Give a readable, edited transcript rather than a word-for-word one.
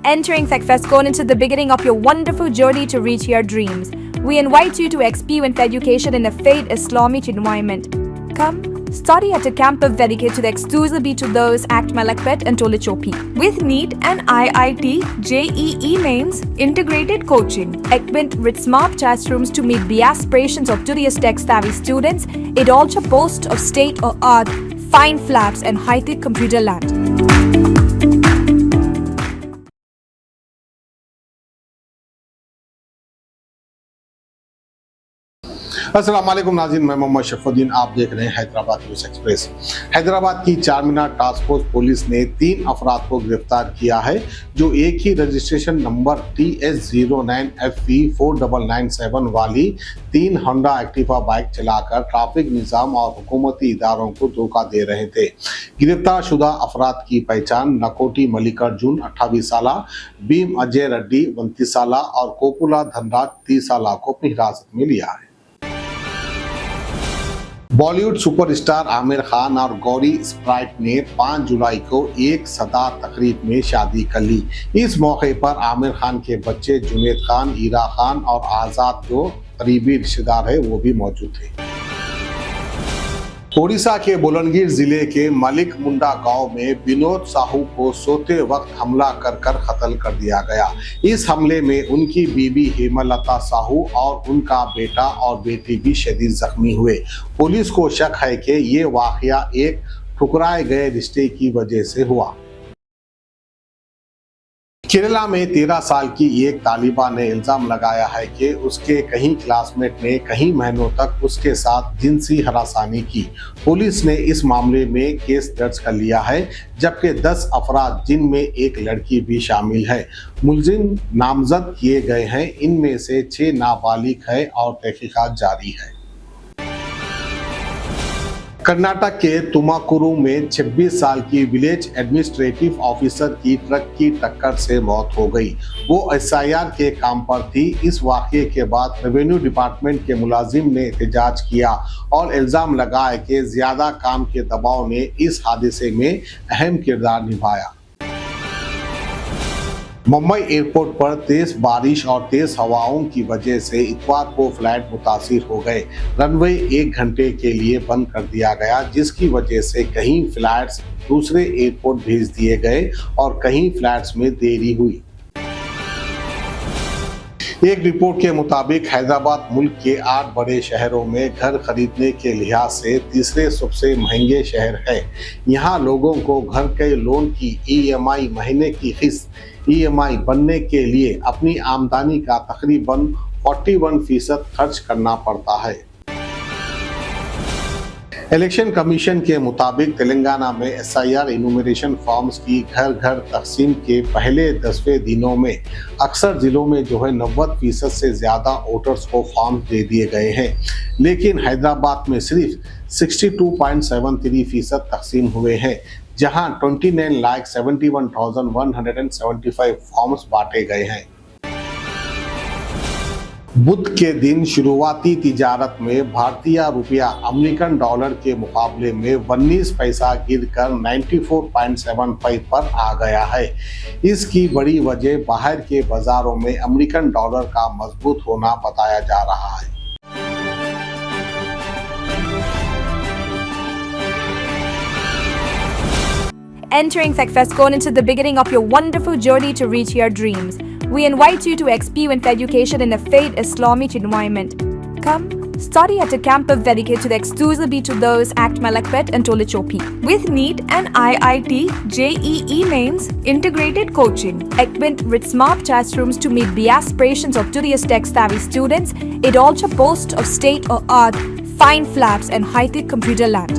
Entering SecFest Cone into the beginning of your wonderful journey to reach your dreams. We invite you to experience education in a faith Islamic environment. Come, study at a campus dedicated to the exclusively to those at Malakpet and Tolichopi. With NEET and IIT, JEE mains, integrated coaching, equipped with smart classrooms to meet the aspirations of today's tech-savvy students, it also boasts of state-of-the-art fine flats and high-tech computer lab. अस्सलाम वालेकुम नाज़रीन, मैं मोहम्मद शफुद्दीन, आप देख रहे हैं Hyderabad news express. Hyderabad की Charminar task force police ने 3 अफराद को गिरफ्तार किया है जो एक ही रजिस्ट्रेशन नंबर TS09FV4997 वाली 3 होंडा एक्टिवा बाइक चलाकर ट्रैफिक निज़ाम और हुकूमती इदारों को धोखा दे रहे थे। गिरफ्तार शुदा अफराद की पहचान नकोटी मल्लिकार्जुन 28 साल, भीम अजय रेड्डी 29 साल और कोपुला धनराज 30 साल को अपनी हिरासत में लिया है। बॉलीवुड सुपरस्टार आमिर खान और गौरी स्प्राइट ने 5 जुलाई को एक सदा तकरीब में शादी कर ली। इस मौके पर आमिर खान के बच्चे जुनैद खान, ईरा खान और आजाद जो करीबी रिश्तेदार है वो भी मौजूद थे। ओडिशा के बुलंदशहर जिले के मलिक मुंडा गांव में विनोद साहू को सोते वक्त हमला कर कत्ल कर दिया गया। इस हमले में उनकी बीवी हेमलता साहू और उनका बेटा और बेटी भी शदीद जख्मी हुए। पुलिस को शक है कि ये वाकया एक ठुकराए गए रिश्ते की वजह से हुआ। केरला में 13 साल की एक तालिबा ने इल्जाम लगाया है कि उसके कई क्लासमेट ने कई महीनों तक उसके साथ जिनसी हरासानी की। पुलिस ने इस मामले में केस दर्ज कर लिया है, जबकि 10 अफराद जिनमें एक लड़की भी शामिल है मुलजिम नामजद किए गए हैं। इनमें से 6 नाबालिग है और तहकीकात जारी है। कर्नाटक के तुमाकुरु में 26 साल की विलेज एडमिनिस्ट्रेटिव ऑफिसर की ट्रक की टक्कर से मौत हो गई। वो SIR के काम पर थी। इस वाकये के बाद रेवेन्यू डिपार्टमेंट के मुलाजिम ने एहतजाज किया और इल्जाम लगाया कि ज्यादा काम के दबाव ने इस हादसे में अहम किरदार निभाया। मुंबई एयरपोर्ट पर तेज बारिश और तेज हवाओं की वजह से इतवार को फ्लाइट मुतासिर हो गए। रनवे 1 घंटे के लिए बंद कर दिया गया, जिसकी वजह से कहीं फ्लाइट्स दूसरे एयरपोर्ट भेज दिए गए और कहीं फ्लाइट्स में देरी हुई। एक रिपोर्ट के मुताबिक हैदराबाद मुल्क के 8 बड़े शहरों में घर खरीदने के लिहाज से तीसरे सबसे महंगे शहर है। यहाँ लोगों को घर के लोन की EMI महीने की किस्त EMI बनने के लिए अपनी आमदनी का तकरीबन 41% खर्च करना पड़ता है। इलेक्शन कमीशन के मुताबिक तेलंगाना में SIR इनुमरेशन फॉर्म्स की घर घर तकसीम के पहले 10वें दिनों में अक्सर जिलों में 90% से ज़्यादा वोटर्स को फॉर्म्स दे दिए गए हैं, लेकिन हैदराबाद में सिर्फ 62.73% तकसीम हुए हैं, जहां 29,71,175 फॉर्म्स बांटे गए हैं। बुध के दिन शुरुआती तिजारत में भारतीय रुपया अमेरिकन डॉलर के मुकाबले में 19 पैसा गिरकर 94.75 पर आ गया है। इसकी बड़ी वजह बाहर के बाजारों में अमेरिकन डॉलर का मजबूत होना बताया जा रहा है। Entering SecFest Cone into the beginning of your wonderful journey to reach your dreams. We invite you to experience education in a faith Islamic environment. Come, study at a campus dedicated to the exclusively to those at Malakpet and Tolichopi. With NEET and IIT, JEE mains, integrated coaching, equipped with smart classrooms to meet the aspirations of today's tech-savvy students, it also boasts of state-of-the-art fine flats and high-tech computer lab.